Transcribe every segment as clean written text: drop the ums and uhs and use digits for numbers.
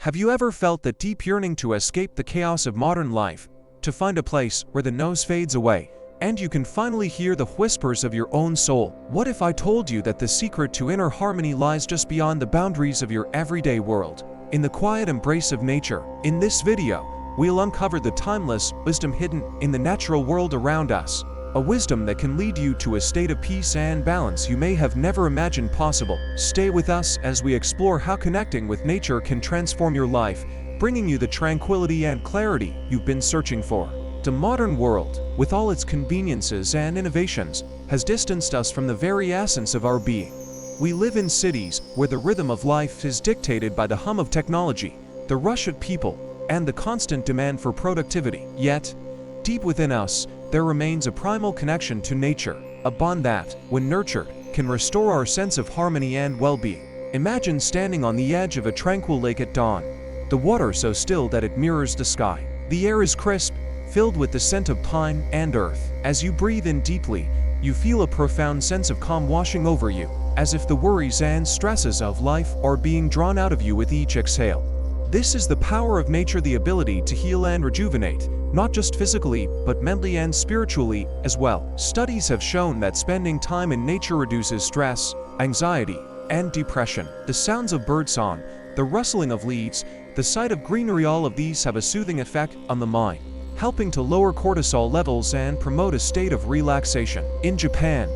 Have you ever felt that deep yearning to escape the chaos of modern life, to find a place where the noise fades away, and you can finally hear the whispers of your own soul? What if I told you that the secret to inner harmony lies just beyond the boundaries of your everyday world, in the quiet embrace of nature? In this video, we'll uncover the timeless wisdom hidden in the natural world around us, a wisdom that can lead you to a state of peace and balance you may have never imagined possible. Stay with us as we explore how connecting with nature can transform your life, bringing you the tranquility and clarity you've been searching for. The modern world, with all its conveniences and innovations, has distanced us from the very essence of our being. We live in cities where the rhythm of life is dictated by the hum of technology, the rush of people, and the constant demand for productivity. Yet, deep within us, there remains a primal connection to nature, a bond that, when nurtured, can restore our sense of harmony and well-being. Imagine standing on the edge of a tranquil lake at dawn, the water so still that it mirrors the sky. The air is crisp, filled with the scent of pine and earth. As you breathe in deeply, you feel a profound sense of calm washing over you, as if the worries and stresses of life are being drawn out of you with each exhale. This is the power of nature, the ability to heal and rejuvenate, not just physically, but mentally and spiritually as well. Studies have shown that spending time in nature reduces stress, anxiety, and depression. The sounds of birdsong, the rustling of leaves, the sight of greenery, all of these have a soothing effect on the mind, helping to lower cortisol levels and promote a state of relaxation. In Japan,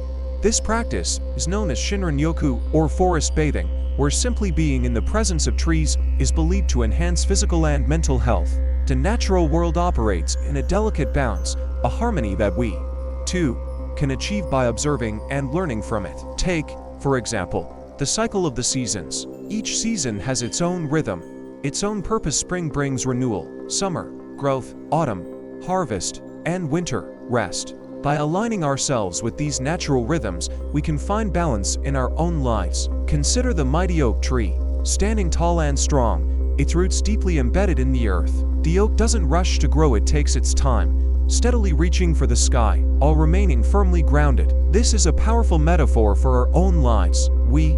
this practice is known as Shinrin-yoku, or forest bathing, where simply being in the presence of trees is believed to enhance physical and mental health. The natural world operates in a delicate balance, a harmony that we, too, can achieve by observing and learning from it. Take, for example, the cycle of the seasons. Each season has its own rhythm, its own purpose. Spring brings renewal, summer, growth, autumn, harvest, and winter, rest. By aligning ourselves with these natural rhythms, we can find balance in our own lives. Consider the mighty oak tree, standing tall and strong, its roots deeply embedded in the earth. The oak doesn't rush to grow, it takes its time, steadily reaching for the sky, all remaining firmly grounded. This is a powerful metaphor for our own lives. We,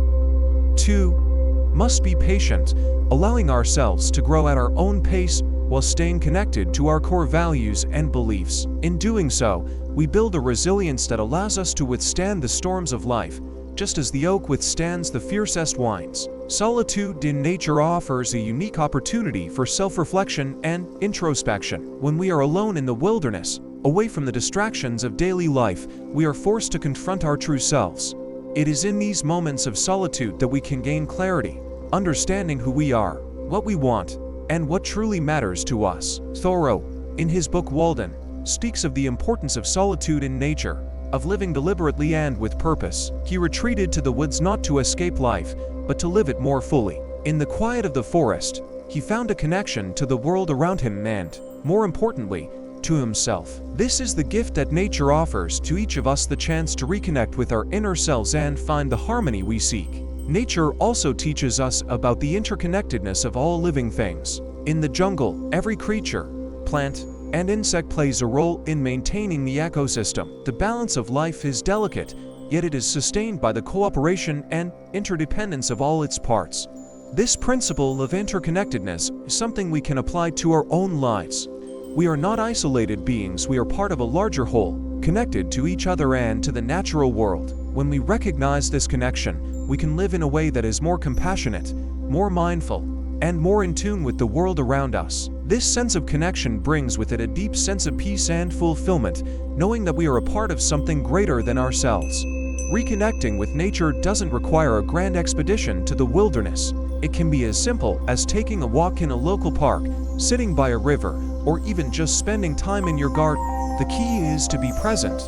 too, must be patient, allowing ourselves to grow at our own pace while staying connected to our core values and beliefs. In doing so, we build a resilience that allows us to withstand the storms of life, just as the oak withstands the fiercest winds. Solitude in nature offers a unique opportunity for self-reflection and introspection. When we are alone in the wilderness, away from the distractions of daily life, we are forced to confront our true selves. It is in these moments of solitude that we can gain clarity, understanding who we are, what we want, and what truly matters to us. Thoreau, in his book Walden, speaks of the importance of solitude in nature, of living deliberately and with purpose. He retreated to the woods not to escape life, but to live it more fully. In the quiet of the forest, he found a connection to the world around him and, more importantly, to himself. This is the gift that nature offers to each of us, the chance to reconnect with our inner selves and find the harmony we seek. Nature also teaches us about the interconnectedness of all living things. In the jungle, every creature, plant, and insect plays a role in maintaining the ecosystem. The balance of life is delicate, yet it is sustained by the cooperation and interdependence of all its parts. This principle of interconnectedness is something we can apply to our own lives. We are not isolated beings, we are part of a larger whole, connected to each other and to the natural world. When we recognize this connection, we can live in a way that is more compassionate, more mindful, and more in tune with the world around us. This sense of connection brings with it a deep sense of peace and fulfillment, knowing that we are a part of something greater than ourselves. Reconnecting with nature doesn't require a grand expedition to the wilderness. It can be as simple as taking a walk in a local park, sitting by a river, or even just spending time in your garden. The key is to be present,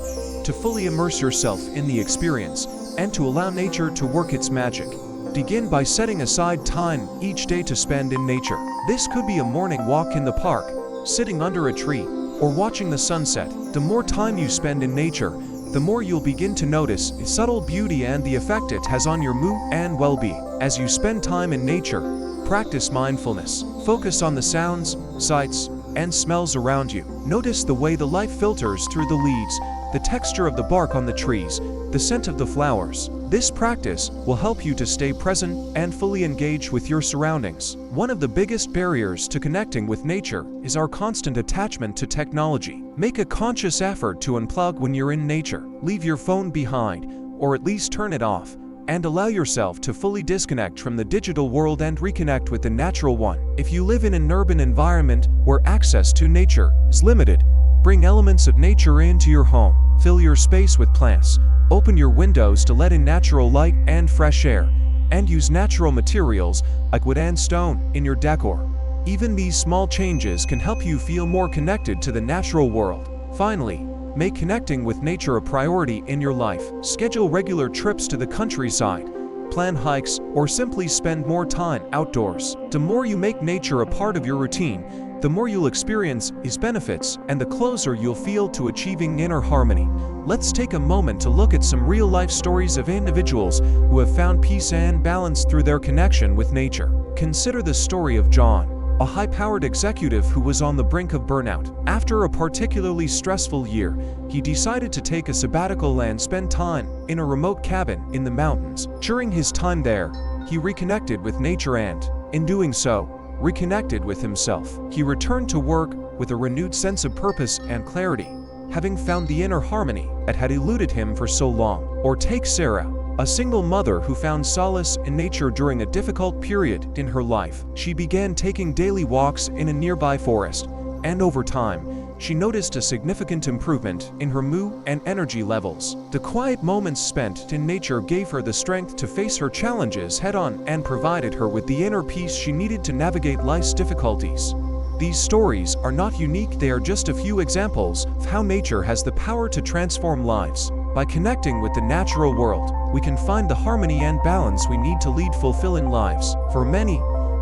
to fully immerse yourself in the experience, and to allow nature to work its magic. Begin by setting aside time each day to spend in nature. This could be a morning walk in the park, sitting under a tree, or watching the sunset. The more time you spend in nature, the more you'll begin to notice its subtle beauty and the effect it has on your mood and well-being. As you spend time in nature, practice mindfulness. Focus on the sounds, sights, and smells around you. Notice the way the light filters through the leaves, the texture of the bark on the trees, the scent of the flowers. This practice will help you to stay present and fully engaged with your surroundings. One of the biggest barriers to connecting with nature is our constant attachment to technology. Make a conscious effort to unplug when you're in nature. Leave your phone behind, or at least turn it off, and allow yourself to fully disconnect from the digital world and reconnect with the natural one. If you live in an urban environment where access to nature is limited, bring elements of nature into your home. Fill your space with plants. Open your windows to let in natural light and fresh air, and use natural materials like wood and stone in your decor. Even these small changes can help you feel more connected to the natural world. Finally, make connecting with nature a priority in your life. Schedule regular trips to the countryside, plan hikes, or simply spend more time outdoors. The more you make nature a part of your routine, the more you'll experience its benefits and the closer you'll feel to achieving inner harmony. Let's take a moment to look at some real-life stories of individuals who have found peace and balance through their connection with nature. Consider the story of John, a high-powered executive who was on the brink of burnout. After a particularly stressful year, he decided to take a sabbatical and spend time in a remote cabin in the mountains. During his time there, he reconnected with nature and, in doing so, reconnected with himself. He returned to work with a renewed sense of purpose and clarity, having found the inner harmony that had eluded him for so long. Or take Sarah, a single mother who found solace in nature during a difficult period in her life. She began taking daily walks in a nearby forest, and over time, she noticed a significant improvement in her mood and energy levels. The quiet moments spent in nature gave her the strength to face her challenges head-on and provided her with the inner peace she needed to navigate life's difficulties. These stories are not unique, they are just a few examples of how nature has the power to transform lives. By connecting with the natural world, we can find the harmony and balance we need to lead fulfilling lives. For many,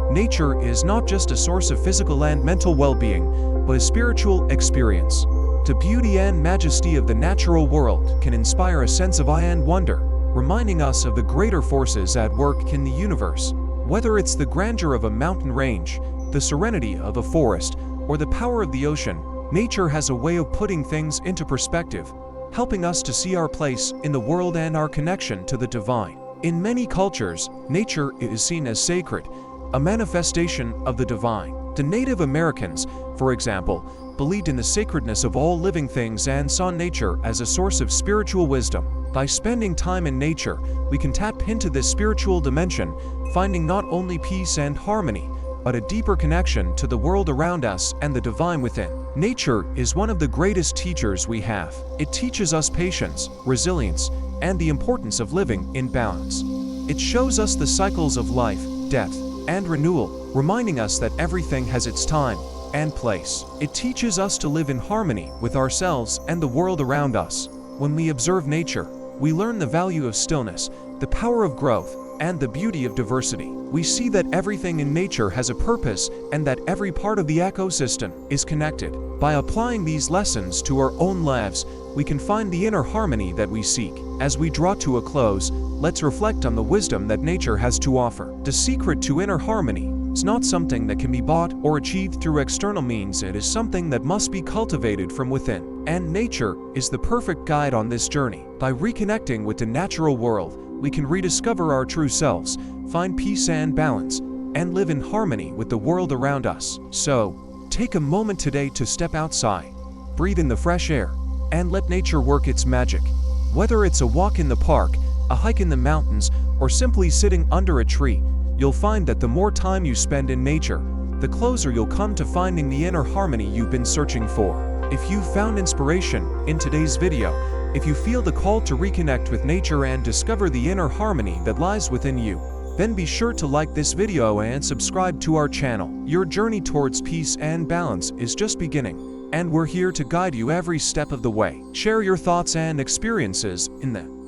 nature is not just a source of physical and mental well-being, but a spiritual experience. The beauty and majesty of the natural world can inspire a sense of awe and wonder, reminding us of the greater forces at work in the universe. Whether it's the grandeur of a mountain range, the serenity of a forest, or the power of the ocean, nature has a way of putting things into perspective, helping us to see our place in the world and our connection to the divine. In many cultures, nature is seen as sacred, a manifestation of the divine. The Native Americans, for example, believed in the sacredness of all living things and saw nature as a source of spiritual wisdom. By spending time in nature, we can tap into this spiritual dimension, finding not only peace and harmony, but a deeper connection to the world around us and the divine within. Nature is one of the greatest teachers we have. It teaches us patience, resilience, and the importance of living in balance. It shows us the cycles of life, death, and renewal, reminding us that everything has its time and place. It teaches us to live in harmony with ourselves and the world around us. When we observe nature, we learn the value of stillness, the power of growth, and the beauty of diversity. We see that everything in nature has a purpose and that every part of the ecosystem is connected. By applying these lessons to our own lives, we can find the inner harmony that we seek. As we draw to a close, let's reflect on the wisdom that nature has to offer. The secret to inner harmony is not something that can be bought or achieved through external means. It is something that must be cultivated from within. And nature is the perfect guide on this journey. By reconnecting with the natural world, we can rediscover our true selves, find peace and balance, and live in harmony with the world around us. So, take a moment today to step outside, breathe in the fresh air, and let nature work its magic. Whether it's a walk in the park, a hike in the mountains, or simply sitting under a tree, you'll find that the more time you spend in nature, the closer you'll come to finding the inner harmony you've been searching for. If you found inspiration in today's video, if you feel the call to reconnect with nature and discover the inner harmony that lies within you, then be sure to like this video and subscribe to our channel. Your journey towards peace and balance is just beginning, and we're here to guide you every step of the way. Share your thoughts and experiences in the